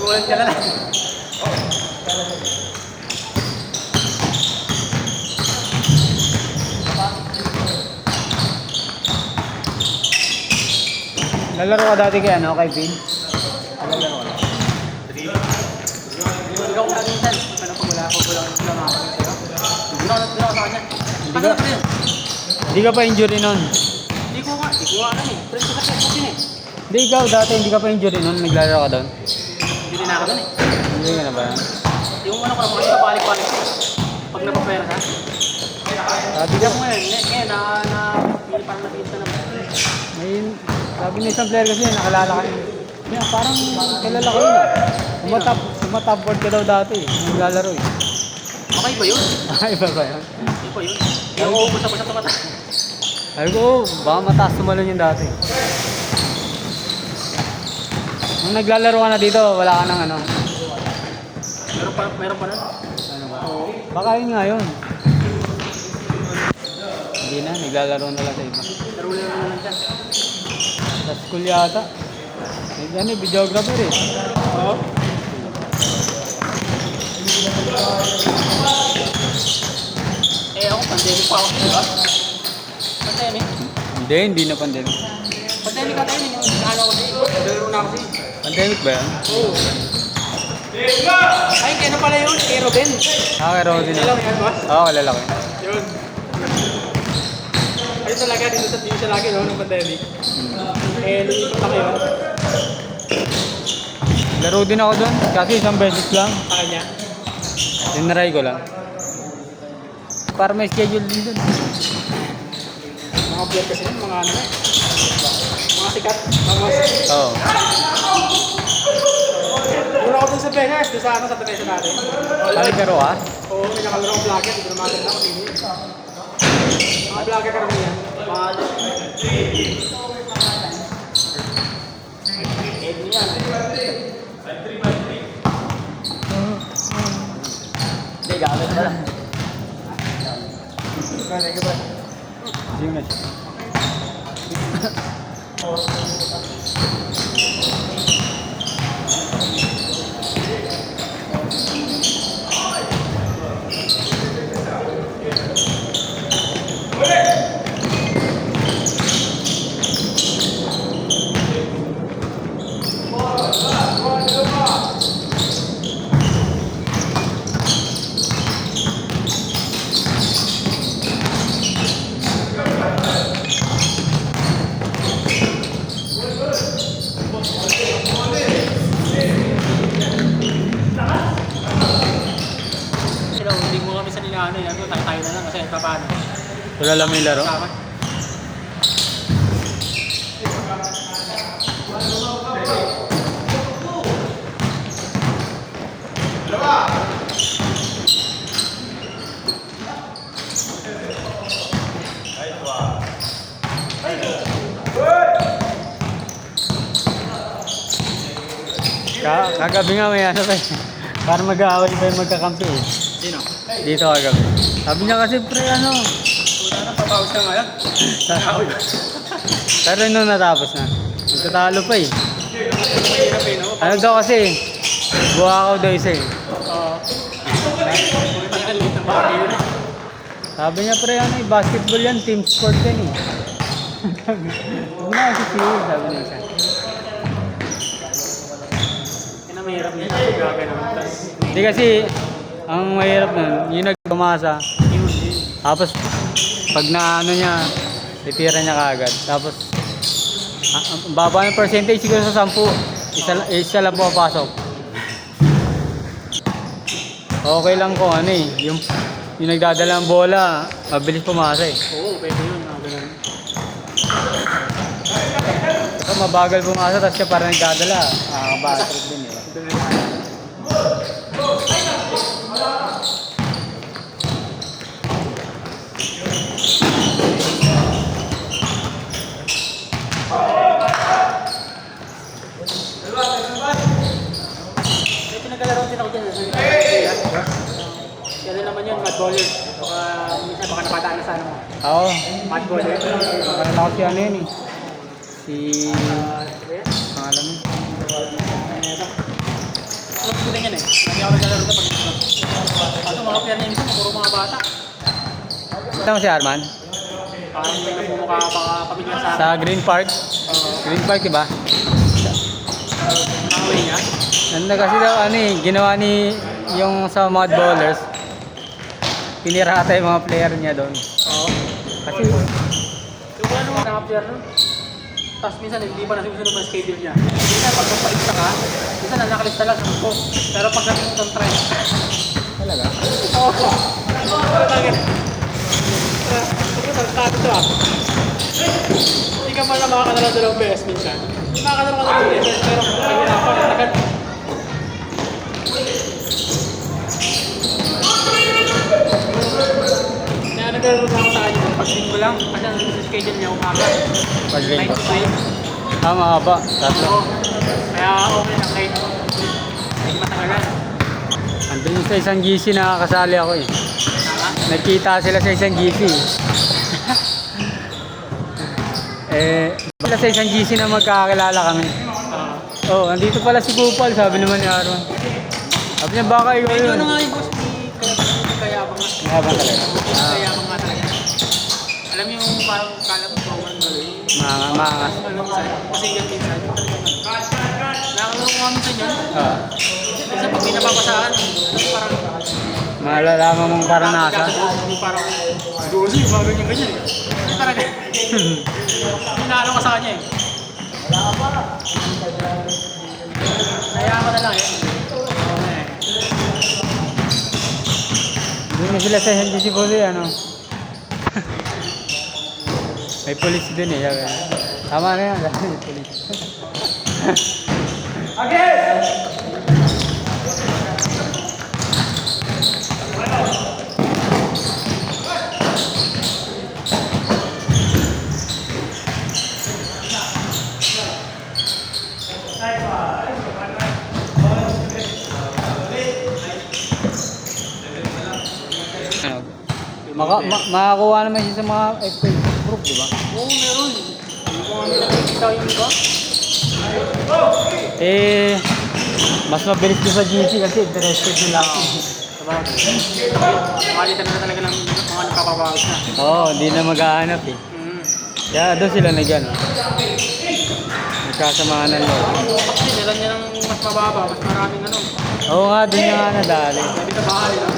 Nagulat ka na lang. Nalaro ka dati kay ano, kay Vin? Nalaro ka lang. Hindi ko na minsan. Ano pag wala ako lang ako sa'yo. Hindi ko sa kanya. Ano na yun? Hindi ka pa injury nun. Hindi ko nga alam eh. Pero ito kasi ako eh. Hindi ikaw dati, hindi ka pa injury nun, naglalaro ka doon. Hindi din ako doon eh. Hindi ka na ba? Yung ano ko na mga balik-balik. Pag napapera ka. Sabi Hindi ka, ako ngayon. Hindi parang nakita naman. may, sabi ng isang player kasi, nakalala ka yun. Yeah, parang kilala ko yun ah. Sumatop board ka daw dati, naglalaro eh. Okay ba yun? Ay, ba ba yun? Hindi pa yun. Yung uubos na pa sa tumata. Sabi ko, oh, baka mataas tumalon yun dati. Nung naglalaro ka na dito, wala ka ng ano. Meron pa nun? Ano ba? Baka yun nga yun. Hindi na, naglalaro na lang sa iba. Pero wala naman lang dyan. Sa school yata. Ano, videographer eh. Oo. Ako, pandemic pa ako. Diba? Pandemic? Hindi na pandemic. Pandemic ka tayo. Ano ako sa'yo? Laro na ako sa'yo. Pandemic ba yan? Oo. Ay, kaya pala yun. Kay Robin. Kay Rodin. Alam mo yan, boss? Oo, kilala ko. Yun. Ay, talaga, dito siya lagi, no, ng pandemic. Lumipat na kayo. Laro din ako doon, kasi isang beses lang. Sa kanya. Tinry ko lang. Para may schedule din doon. Mga vlog kasi yun, mga ano eh. Mga sikat. Oo. Muna ako dun sa Vegas, dun sa ano, sa Tanesa natin. Kaligaro ka? Oo, may nakalaro ang vlogger, dito naman na ako din. Mga vlogger karamihan. Mga Edwin yan. Hindi, gamit na lang. Sige na. Hindi mo kami sa nila ano, tayo na lang kasi paano. Wala lang may laro? Sama. Kagabi nga may ano pa eh. Para mag-aaway pa yung magkakampi eh. Sino? Dito kagabi. Sabi niya kasi pre ano. Wala na, papawis ka nga yan. Pero nung natapos na. Magtatalo pa eh. Mahirap eh, no? Ano daw kasi, buha daw isa eh. Oo. Ang liit ng bagay yun. Sabi niya pre ano eh, basketball yan, team sport yan eh. Huwag na kasi siya, sabi niya isa. Yan ang mahirap niya. Gagawin naman. Hindi kasi, ang mahirap nun, yung nagpumasa. Tapos, pag na ano niya, titira niya kaagad. Tapos, ang baba ng percentage siguro sa 10, isa lang pumapasok. Okay lang kung ano eh, yung nagdadala ng bola, mabilis pumasa eh. Oo, pwede yun. Ganun. So, mabagal pumasa, tapos siya parang nagdadala. Nakakabatrip din eh. May pinagalaro din ako dyan. Kaya naman yun, mad bowler. Minsan baka napataan na sa ano mo. Oo, Mad bowler. parang ako si ano yun eh. Si... pangalan mo? club ko din yan eh. Hindi ako naglalaro na pag club. Kaso mga player niya minsan, puro mga bata. Ito mo si Arman? Parang may nagmumukha baka pamilya sa akin. Sa Green Park? Green Park, diba? Nakawin niya. Nanda kasi daw, ano eh, ginawa ni yung sa Mud Bowlers. Pinirata yung mga player niya doon. Oo. Kasi, Yung ano mga player nun. Tapos minsan hindi pa nasusunod ang schedule niya. Minsan pag napaista ka, minsan nakalista lang sa ko. Pero pag natin itong try. talaga? Oo. Talaga. Tagtado ito ah. Hindi ka man na makakadala dalawang beses minsan. Makakadala ka dalawang beses pero mahirapan. Agad. Kaya naglalaro na ako sa kanya pag linggo lang. Kasi ang schedule niya umaga. Pag 9 linggo. to 5. Tama ba? Tatlo. Oo. Kaya okay lang kahit matagalan. Andun sa isang GC nakakasali ako eh. Tama? Nagkita sila sa isang GC. Sila sa isang GC na magkakilala kami. Oh, andito pala si Gopal, sabi naman ni Arman. Sabi niya, baka ikaw Medyo yun. ano nga yung boss ni Kayabang nga. Mayabang talaga. Kayabang nga talaga. Alam niyo yung parang kalat ko ang galoy. Maangas. Ano kasi yan minsan. Nakalaro ko kami sa inyo. Minsan pag may napapasaan, parang Malalaman mong karanasan. parang gusto yung bagay niya ganyan eh. Talaga. Hinalo ka sa kanya eh. Kaya ako na lang eh. Okay. Doon na sila sa NGC Boy, ano? May police din eh. Sabi. Tama na yan, dahil may police. Ano? Makakuha naman siya sa mga Facebook group, di ba? Oo, meron. Hindi ko nga nila nakikita yung iba. Mas mabilis din sa GC kasi interested nila ako. Makalitan na talaga ng mga nagpapabawis na. Oo, hindi na maghahanap eh. Kaya doon sila nag-ano. Nagkasamahan ng loob. Kasi dala niya ng mas mababa, mas maraming ano. Oo nga, doon niya nga nadali. Sabi sa bahay lang.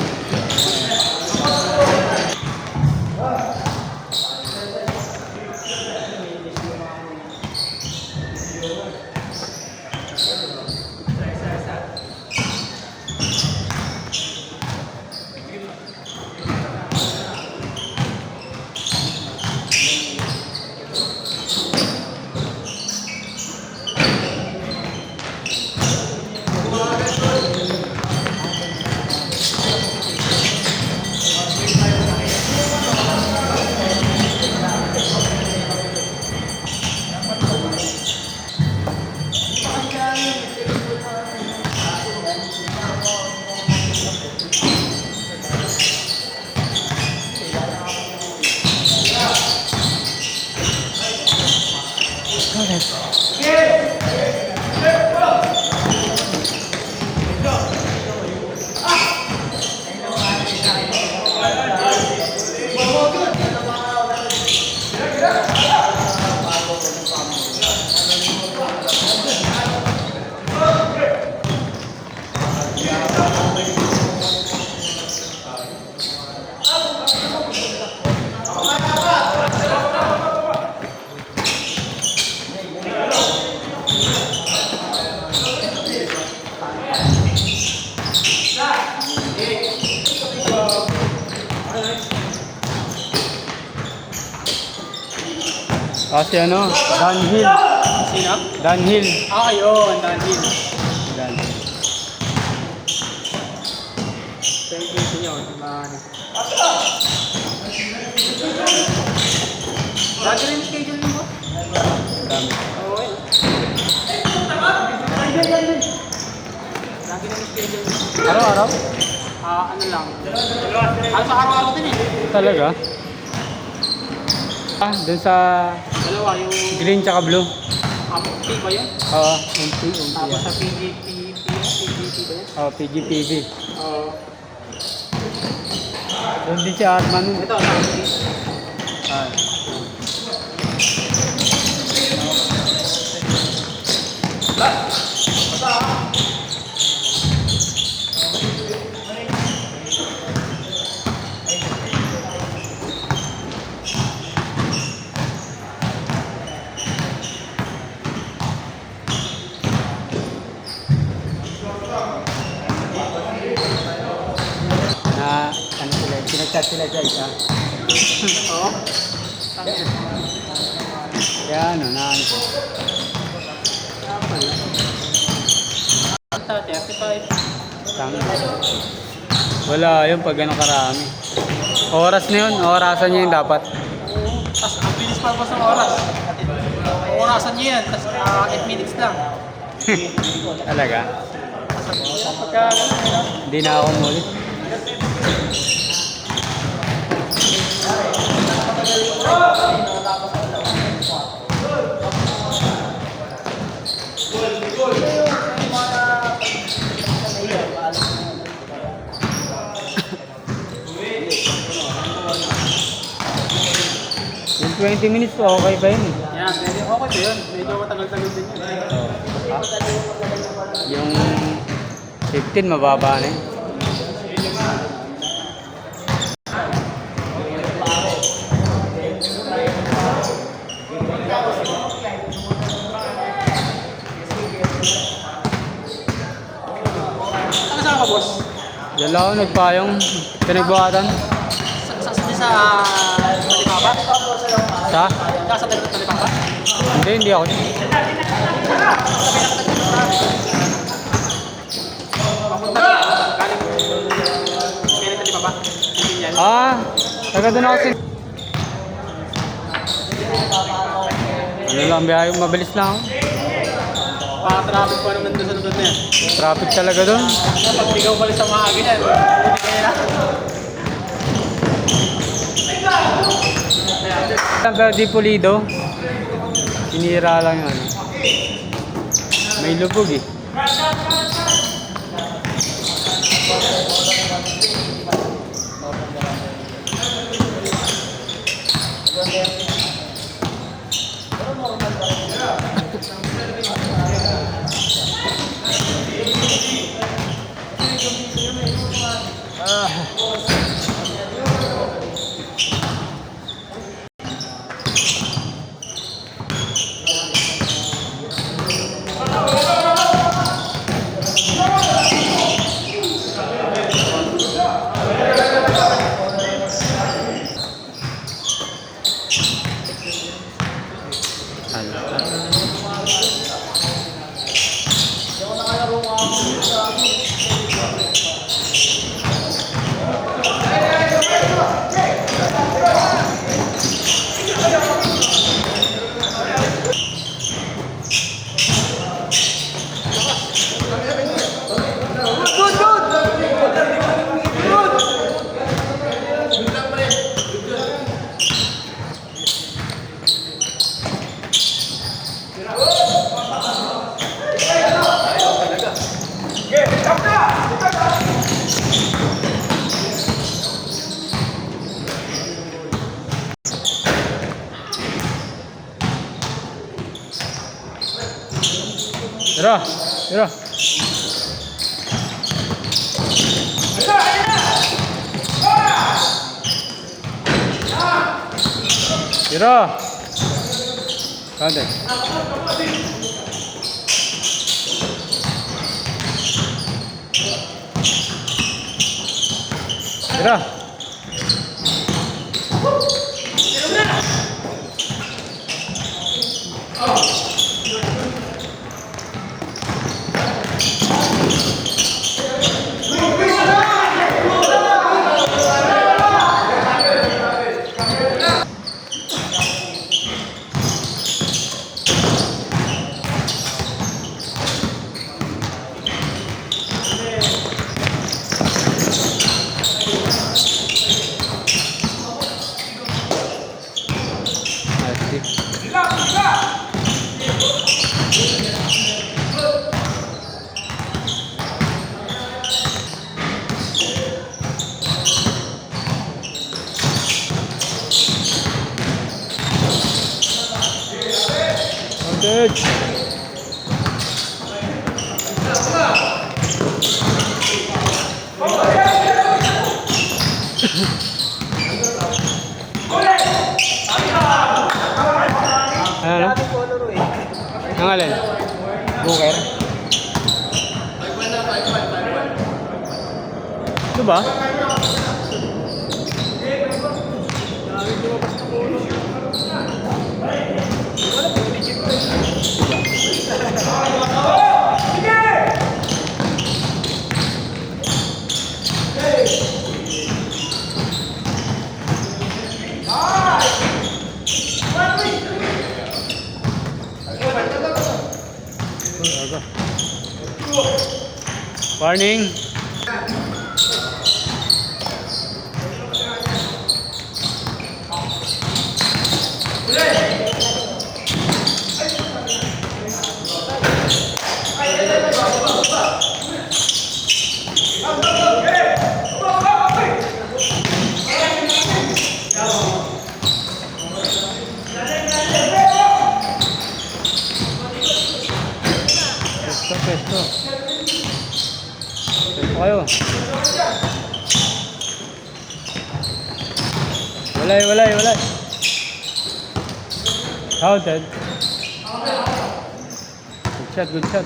Kasi ano, downhill. Sino? Downhill. Ah, yun. Dahil. Downhill. Thank you sa inyo. Lagi rin schedule mo? Dami. Oo eh. Lagi rin schedule mo. Araw-araw? Ano lang. Sa araw-araw din eh. Talaga? Doon sa Dalawa yung green tsaka blue. P ba yun? Oo, unti. Tapos sa PGP, PGP ba yan? Oh, PGPB. Oo. Doon din si Arman. Ito, nakapili. Ah. Na, ano sila, pinagchat sila sa isa. Oo. Kaya ano, na ano ko. Ata, 35. Tang. Wala yun pag gano'ng karami. Oras na yun, orasan niya yung dapat. Oo. Tapos, ang bilis pa ng oras. Orasan niyo yan. Tapos, 8 minutes lang. Talaga. Pagka, Hindi na ako mulit. Yung 20 minutes po, okay pa yun. yan, medyo okay ba yun? Medyo matagal-tagal din yun. Yung 15, mababa na yun. Ano saan ka, boss? Diyan lang ako nagpayong pinagbuhatan. Sa Talipapa? Sa? Sa Talipapa? Hindi ako. Papunta ka, galing kaya Talipapa? Hindi yan. Ah, taga doon ako sin... Ano lang, biyahe, mabilis lang ako. Pa-traffic pa naman doon sa lugar na yan. Traffic talaga doon. Pag di ka umalis sa mga agin yan, hindi ka nila. Pero di pulido. Sinira lang yun. May lubog eh. Tira, tira. Tira. Kande. Tira. Edge. Ano? Ang alin? Booker. Ito ba? Warning. Pesto, pesto. Pesto kayo. Walay. Outed. Good shot.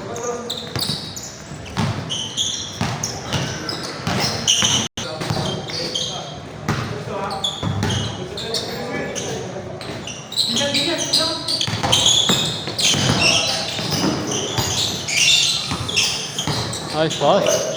Nice pass.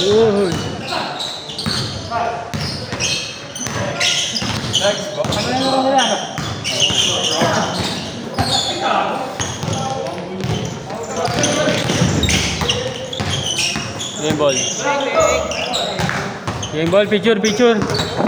Uy. Game ball, picture.